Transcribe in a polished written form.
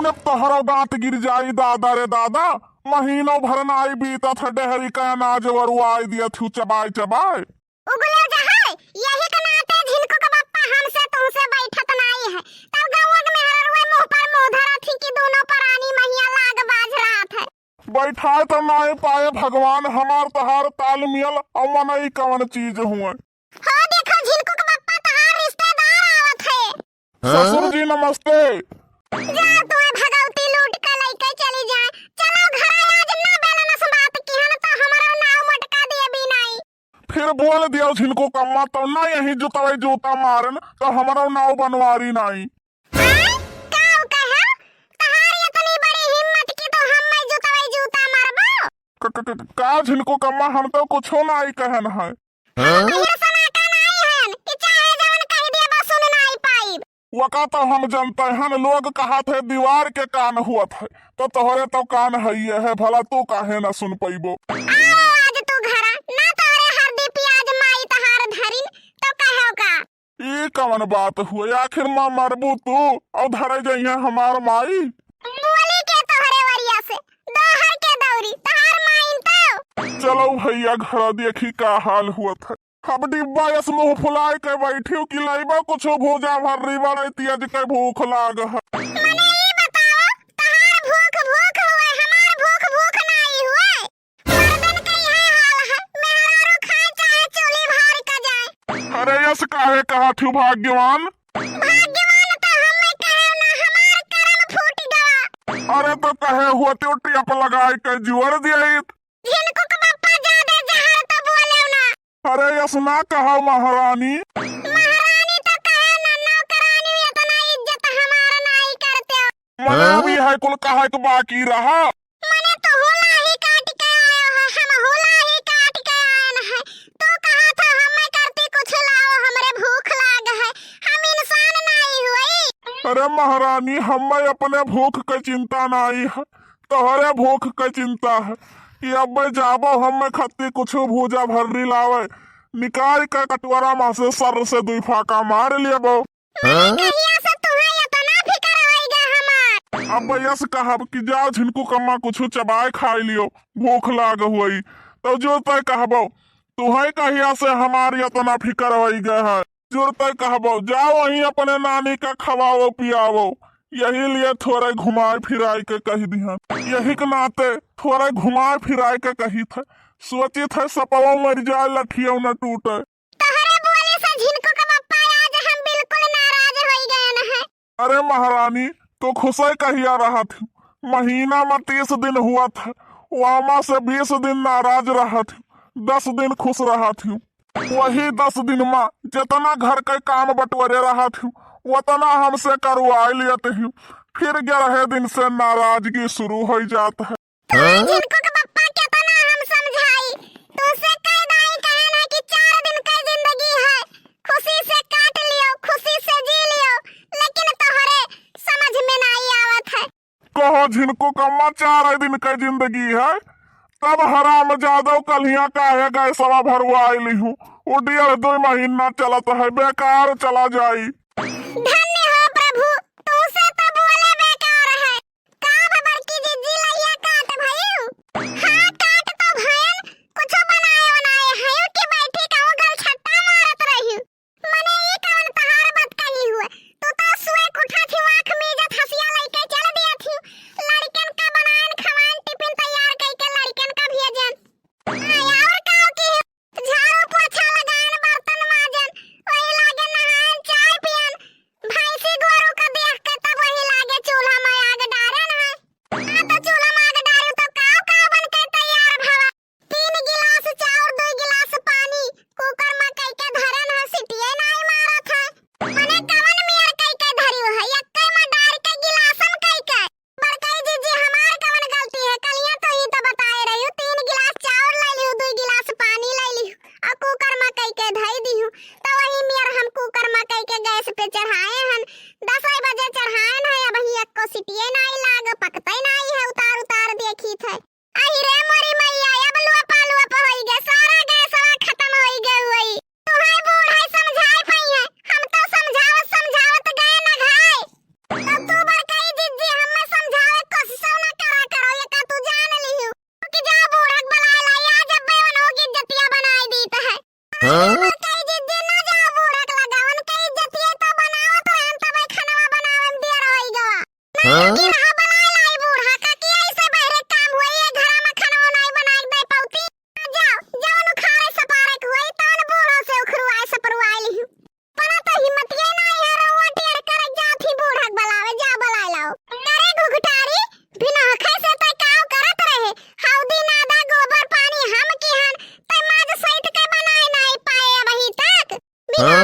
अब तोहरो दांत गिर जाई दादा रे दादा। महीनों भर नाई बीता था डेहरी का अनाज वरुआई दिया थू चबाई चबाई। उगले जहाय यही के नाते झिनको का बाप्पा हमसे तुमसे बैठत नहीं है। तब गांव में हररुए मुंह पर मुंह धरा थी कि दोनों परानी महिया लाग बाज रहा था। बैठाए तो नाई पाए भगवान हमार तहार तालमेल और मनई कवन चीज हुए। हो देखो झिनको का बाप्पा तहार रिश्तेदार आवत है। ससुर जी नमस्ते। जा तुम्हें भगवती लूट के लेके चली जाए। चलो घर आज ना बेलना से बात की हन तो हमारा नाव मटका दिए भी नहीं। फिर बोल दिया झिनको कम्मा तो ना यही जुतवे जूता मारन तो हमारा नाव बनवारी नहीं। काव कहा तहार इतनी बड़ी हिम्मत की तो हम में जुतवे जूता मारबो। का झिनको कम्मा हम तो कुछ नहीं कहन है। वका तो हम जानते हैं लोग कहा थे दीवार के कान हुआ थे तो तोहरे तो कान है भला तू काहे न सुन पैबो। आज तू घरा ना तोरे हरदी प्याज माई तहार धरिन तो कहो का ये कवन बात हुए आखिर मां मरबू तू और धरे जइहे हमार माई। बोली के तोहरे वरिया से दोहर के दौरी तहार माइन तो। चलो भैया घर देखी का हाल हुआ था। अब डिब्बा यस मुंह फुलाए के बैठी कि लाइबा कुछ भूजा भर्री बड़े तेज के भूख लाग है। मने ई बताओ तहार भूख भूख हुए हमार भूख भूख नहीं हुए। मर्दन के यह हाल है मेहरारू खाए चाहे चोली भार का जाए। अरे यस काहे कहा थी भाग्यवान। भाग्यवान तो हमें कहे ना हमार कर्म फूट गवा। अरे तो कहे हुआ तो टिप लगाए के जुअर दिए। जिनको का बाप्पा ज्यादा जहर तो बोले ना। अरे यस ना कहा महारानी। महारानी तो कहे ना नौकरानी इतना इज्जत हमारा नहीं करते हो। मने अभी है कुल कहा के बाकी रहा। मने तो होला ही काट के आया है हम होला ही काट के आए हैं। तो कहा था हमें करती कुछ लाओ हमरे भूख लाग है हम इंसान नहीं हुई। अरे महारानी हमें अपने भूख की चिंता नहीं है तोहरे भूख की चिंता है कि अब जाबो हमें खत्ती कुछ भूजा भर्री लावे निकाल के कटवरा में से सर से दुई फाका मार लिए बो। कहिया से तुम्हें इतना फिक्र होइगा हमार। अब यस कहब कि जाओ झिनको कम्मा कुछ चबाए खाई लियो भूख लाग हुई तो जो तय कहबो तुम्हें कहिया से हमारी इतना फिक्र होइगा है। जो तय कहबो जाओ वहीं अपने नानी का खवाओ पियावो यही लिए थोड़े घुमाए फिराए के कही दिहन। यही के नाते थोड़े घुमाए फिराए के कही थे सोची थे सपवा मर जाए लठियों न टूटे। तोहरे बोले से झिनको का बाप्पा आज हम बिल्कुल नाराज हो गए न है। अरे महारानी तो खुशे कहिया रहा थी महीना में 30 दिन हुआ था वामा से 20 दिन नाराज रहा थी 10 दिन खुश रहा थी। वही 10 दिन में जितना घर के काम बटवरे रहा थी उतना हमसे करवा लेते हैं फिर 11 दिन से नाराजगी शुरू हो जाता है। झिनको का बाप्पा कितना हम समझाई तुझसे कह दाई कहना कि 4 दिन की जिंदगी है खुशी से काट लियो खुशी से जी लियो लेकिन तोहरे समझ में नहीं आवत है। कहो झिनको कम्मा 4 दिन की जिंदगी है तब हराम जादव कलिया काहे गए सवा भरवाई ली हूँ वो 1.5-2 महीना चलता है बेकार चला जाई। धन्य हो प्रभु तुझसे तो बोले बेकार है। का भबर की जिज्जी लइया काट भइल। हां काट तो भयन कुछ बनाए है कि बैठी कहूं गल छट्टा मारत रही। मने ये कौन तहार बात कही हुए तू तो सुए उठा थी आंख में इज्जत हंसिया लेके चल दिया थी लड़कन का बनाएन खवान टिफिन तैयार करके लड़कन का भेजन। और काओ की झाड़ू पोछा लगाएन बर्तन माजन वही लागे नहाएन चाय पिया कई जिद्दी न जाओ बूढ़क लगावन कई जतिये तो बनावत रहन तब खाना बनावन दे रही गवा कि रहा बनाए लाई बूढ़ा का कि ऐसे बहरे काम हुई है घर में खाना नहीं बनाए दे पौती जाओ जाओ नु खारे सपारे हुई तन बूढ़ो से उखरुआए सपरुआए ली पना तो हिम्मत ये नहीं है रवा टेड़ कर जाथी बूढ़क बुलावे जा बुलाए लाओ करे घुघटारी बिना हखे से तय काव करत रहे हौदी नादा गोबर पानी हम की हन तय माज सहित के बनाए नहीं पाए वही तक बिना